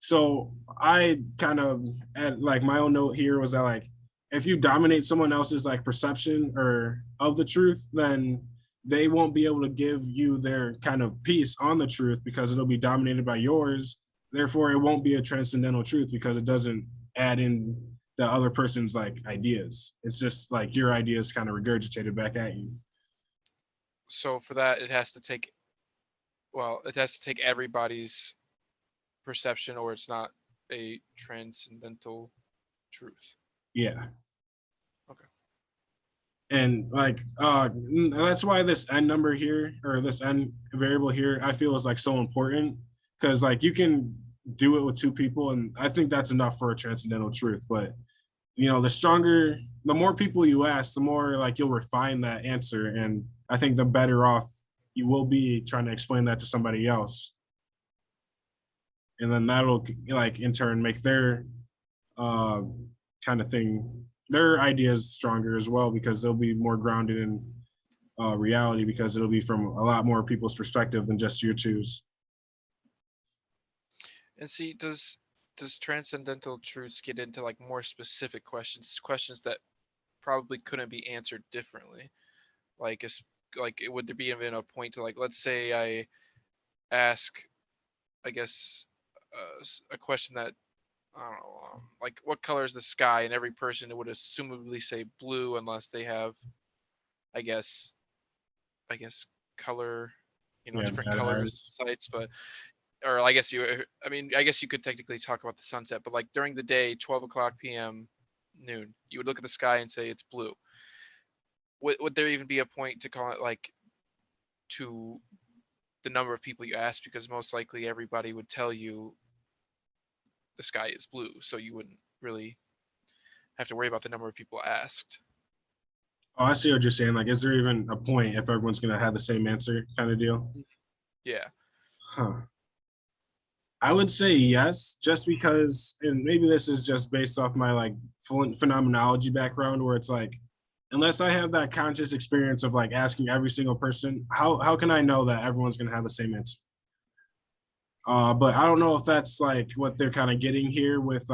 so I kind of at like my own note here was that like if you dominate someone else's like perception or of the truth, then they won't be able to give you their kind of piece on the truth because it'll be dominated by yours. Therefore, it won't be a transcendental truth because it doesn't add in the other person's like ideas. It's just like your ideas kind of regurgitated back at you. So for that, it has to take everybody's perception, or it's not a transcendental truth. Yeah. Okay. And like that's why this n number here, or this n variable here, I feel is like so important, because like you can do it with two people and I think that's enough for a transcendental truth. But the more people you ask, the more like you'll refine that answer, and I think the better off you will be trying to explain that to somebody else, and then that'll like in turn make their uh kind of thing, their ideas stronger as well, because they'll be more grounded in reality, because it'll be from a lot more people's perspective than just your two's. And see, does transcendental truths get into like more specific questions that probably couldn't be answered differently? Like, would there be even a point to, like, let's say I ask, I guess, a question that, I don't know, like, what color is the sky? And every person would assumably say blue unless they have, I guess, I guess color, Yeah, different bad color eyes. sights. But, or I guess I guess you could technically talk about the sunset, but like during the day, 12 o'clock p.m., noon, you would look at the sky and say it's blue. Would there even be a point to call it like to the number of people you ask? Because most likely everybody would tell you the sky is blue, so you wouldn't really have to worry about the number of people asked. Oh, I see what you're saying. Like, is there even a point if everyone's gonna have the same answer, kind of deal? Yeah. Huh. I would say yes, just because, and maybe this is just based off my like phenomenology background, where it's like, unless I have that conscious experience of like asking every single person, how can I know that everyone's gonna have the same answer? But I don't know if that's like what they're kind of getting here with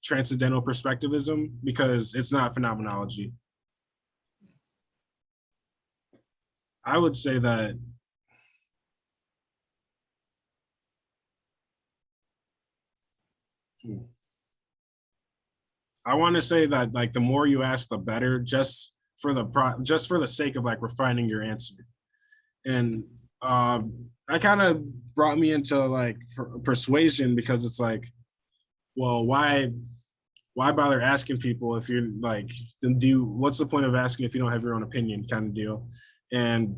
transcendental perspectivism, because it's not phenomenology. I would say that I want to say that like the more you ask, the better, just for the sake of like refining your answer. And that kind of brought me into like persuasion, because it's like, well, why bother asking people if you're like, then what's the point of asking if you don't have your own opinion, kind of deal. And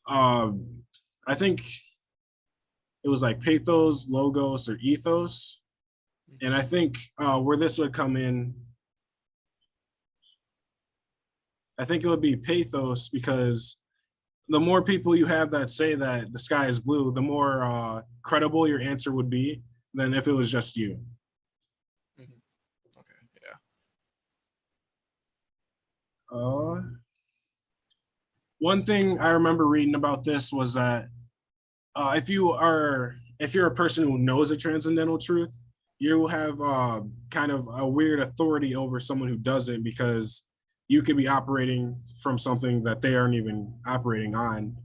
I think it was like pathos, logos, or ethos. And Mhm. I think where this would come in, I think it would be pathos because the more people you have that say that the sky is blue, the more credible your answer would be than if it was just you. Mhm. Okay. Yeah. Uh, One thing I remember reading about this was that if you're a person who knows a transcendental truth, you have kind of a weird authority over someone who doesn't because you could be operating from something that they aren't even operating on.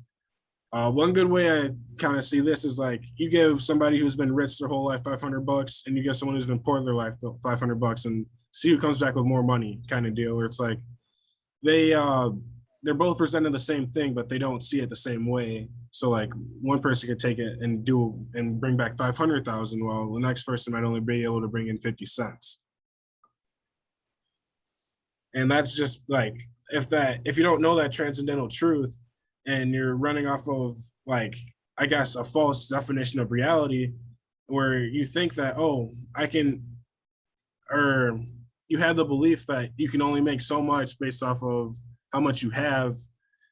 One good way I kind of see this is like you give somebody who's been rich their whole life $500, and you give someone who's been poor their life $500, and see who comes back with more money, kind of deal. Where it's like they they're both presenting the same thing, but they don't see it the same way. So like one person could take it and do and bring back 500,000, while the next person might only be able to bring in 50 cents. And that's just like if you don't know that transcendental truth and you're running off of like I guess a false definition of reality where you think that I can or you have the belief that you can only make so much based off of how much you have.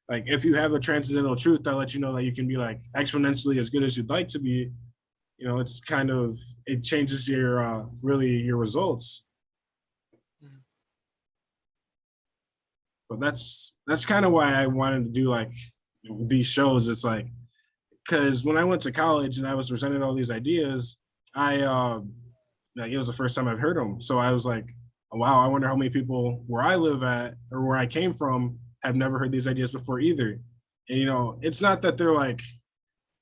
Like if you have a transcendental truth that lets you know that you can be like exponentially as good as you'd like to be, it's kind of it changes your really your results. Mhm. But that's kind of why I wanted to do like these shows. It's like because when I went to college and I was presented all these ideas, I like it was the first time I've heard them. So I was like, oh, wow, I wonder how many people where I live at or where I came from have never heard these ideas before either. And it's not that they're like,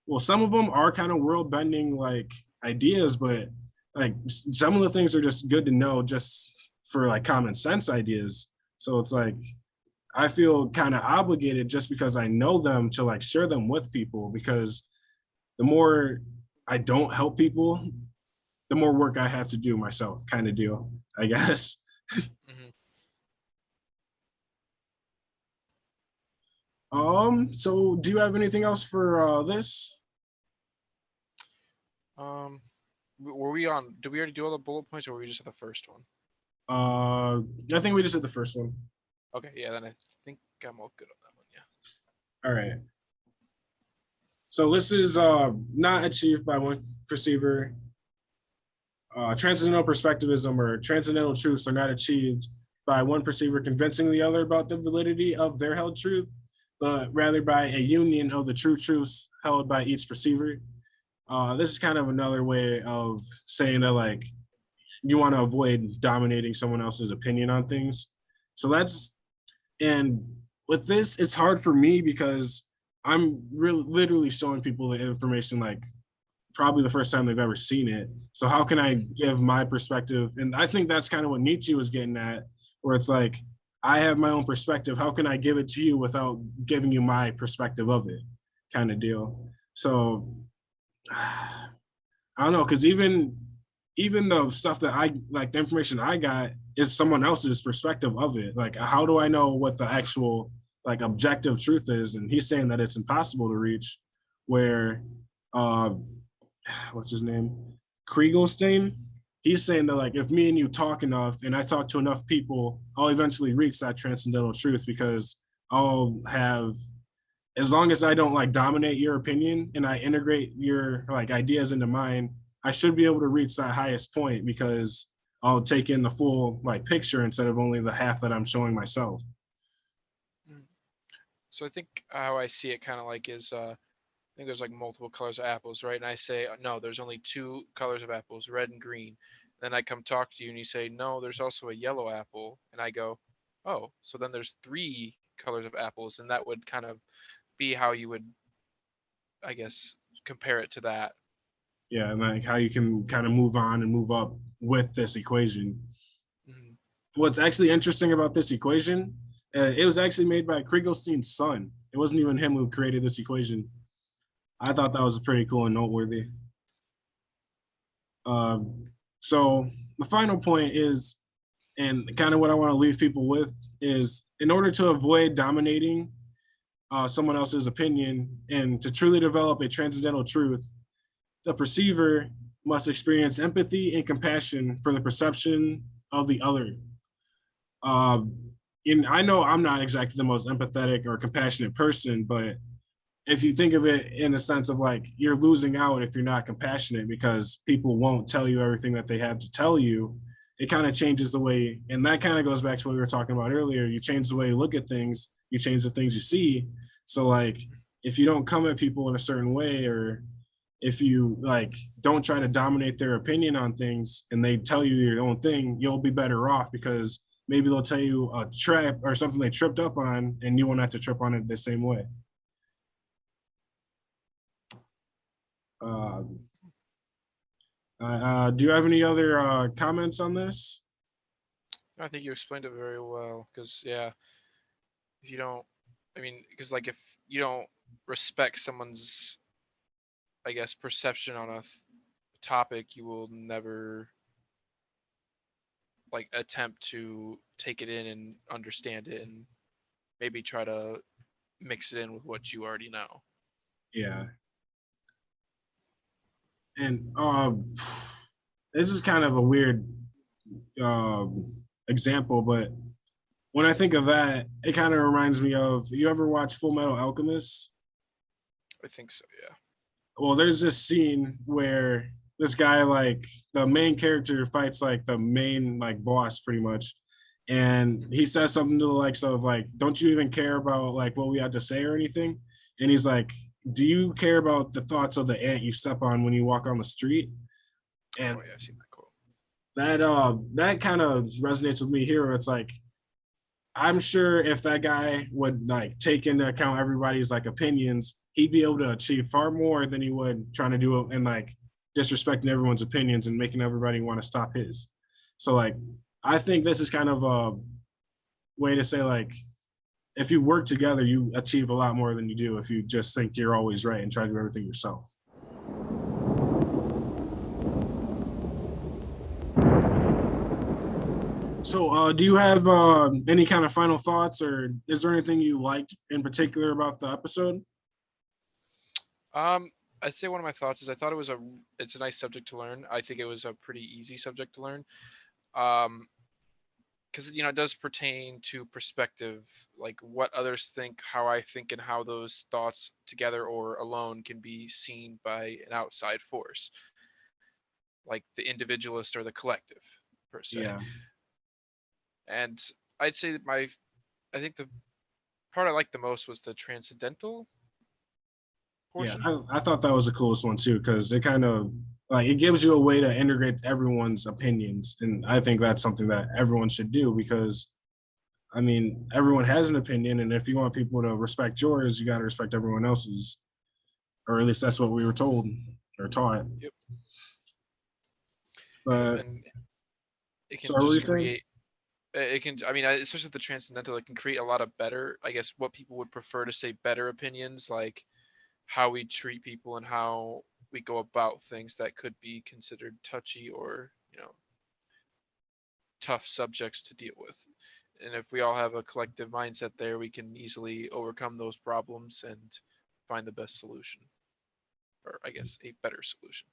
well, some of them are kind of world bending like ideas, but like some of the things are just good to know just for like common sense ideas. So it's like I feel kind of obligated just because I know them to like share them with people because the more I don't help people, the more work I have to do myself, kind of deal, I guess. Mhm. So do you have anything else for this? Um, were we on? Did we already do all the bullet points, or were we just at the first one? Uh, I think we just did the first one. Okay. Yeah. Then I think I'm all good on that one. Yeah. All right. So this is not achieved by one perceiver. Transcendental perspectivism or transcendental truths are not achieved by one perceiver convincing the other about the validity of their held truth, but rather by a union of the true truths held by each perceiver. This is kind of another way of saying that like you want to avoid dominating someone else's opinion on things. So that's and with this, it's hard for me because I'm really literally showing people the information like probably the first time they've ever seen it. So how can I Mhm. give my perspective? And I think that's kind of what Nietzsche was getting at, where it's like, I have my own perspective. How can I give it to you without giving you my perspective of it? Kind of deal. So I don't know, because even the stuff that I like, the information I got is someone else's perspective of it. Like, how do I know what the actual like objective truth is? And he's saying that it's impossible to reach. Where uh, what's his name? Kriegelstein. He's saying that like if me and you talk enough and I talk to enough people, I'll eventually reach that transcendental truth because I'll have as long as I don't like dominate your opinion and I integrate your like ideas into mine, I should be able to reach that highest point because I'll take in the full like picture instead of only the half that I'm showing myself. Mhm. So I think how I see it kind of like is I think there's like multiple colors of apples, right? And I say, no, there's only two colors of apples, red and green. Then I come talk to you and you say, no, there's also a yellow apple. And I go, oh, so then there's three colors of apples. And that would kind of be how you would, I guess, compare it to that. Yeah, and like how you can kind of move on and move up with this equation. Mhm. What's actually interesting about this equation, it was actually made by Kriegelstein's son. It wasn't even him who created this equation. I thought that was pretty cool and noteworthy. So the final point is, and kind of what I want to leave people with is, in order to avoid dominating someone else's opinion and to truly develop a transcendental truth, the perceiver must experience empathy and compassion for the perception of the other. Um, and I know I'm not exactly the most empathetic or compassionate person, but if you think of it in the sense of like you're losing out if you're not compassionate because people won't tell you everything that they have to tell you, it kind of changes the way, and that kind of goes back to what we were talking about earlier. You change the way you look at things, you change the things you see. So like if you don't come at people in a certain way, or if you like don't try to dominate their opinion on things and they tell you your own thing, you'll be better off because maybe they'll tell you a trap or something they tripped up on and you won't have to trip on it the same way. Uh, do you have any other comments on this? I think you explained it very well. Because yeah, if you don't, I mean, because like if you don't respect someone's, I guess, perception on a topic, you will never like attempt to take it in and understand it and maybe try to mix it in with what you already know. Yeah, and this is kind of a weird example, but when I think of that, it kind of reminds me of, you ever watch Full Metal Alchemist? I think so, yeah. Well, there's this scene where this guy, like the main character, fights like the main like boss pretty much, and he says something to the likes of like, "Don't you even care about like what we had to say or anything?" And he's like, "Do you care about the thoughts of the ant you step on when you walk on the street?" And Oh yeah, I've seen that quote. that kind of resonates with me here. Where it's like, I'm sure if that guy would like take into account everybody's like opinions, he'd be able to achieve far more than he would trying to do it and like disrespecting everyone's opinions and making everybody want to stop his. So like, I think this is kind of a way to say like, if you work together, you achieve a lot more than you do if you just think you're always right and try to do everything yourself. So, do you have any kind of final thoughts, or is there anything you liked in particular about the episode? Um, I'd say one of my thoughts is I thought it's a nice subject to learn. I think it was a pretty easy subject to learn. Um, because it does pertain to perspective, like what others think, how I think, and how those thoughts together or alone can be seen by an outside force, like the individualist or the collective per se. Yeah, And I'd say that I think the part I liked the most was the transcendental yeah, portion. I thought that was the coolest one too because it kind of like it gives you a way to integrate everyone's opinions, and I think that's something that everyone should do because I mean everyone has an opinion, and if you want people to respect yours, you got to respect everyone else's, or at least that's what we were told or taught. Yep. Yep. But And it can so, are we just saying? create. It can. I mean, especially with the transcendental, it can create a lot of better. I guess what people would prefer to say better opinions, like how we treat people and how we go about things that could be considered touchy or tough subjects to deal with. And if we all have a collective mindset there, we can easily overcome those problems and find the best solution, or I guess a better solution.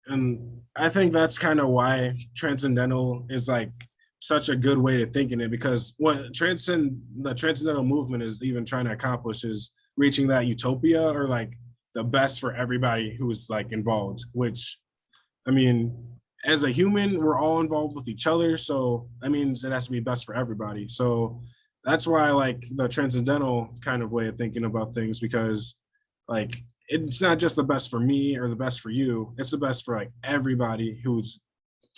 And I think that's kind of why transcendental is like such a good way to think in it, because what the transcendental movement is even trying to accomplish is reaching that utopia, or like the best for everybody who's like involved, which I mean, as a human, we're all involved with each other, so that means it has to be best for everybody. So that's why I like the transcendental kind of way of thinking about things, because like it's not just the best for me or the best for you, it's the best for like everybody who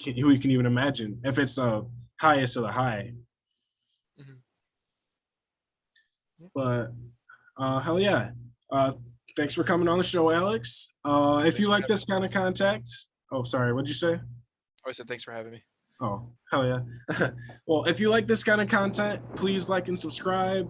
you can even imagine, if it's the highest of the high. Mm-hmm. But hell yeah. Thanks for coming on the show, Alex. If Thanks you for like having this me. kind of contact, oh sorry, what'd you say? I said thanks for having me. Oh, hell yeah. Well, if you like this kind of content, please like and subscribe.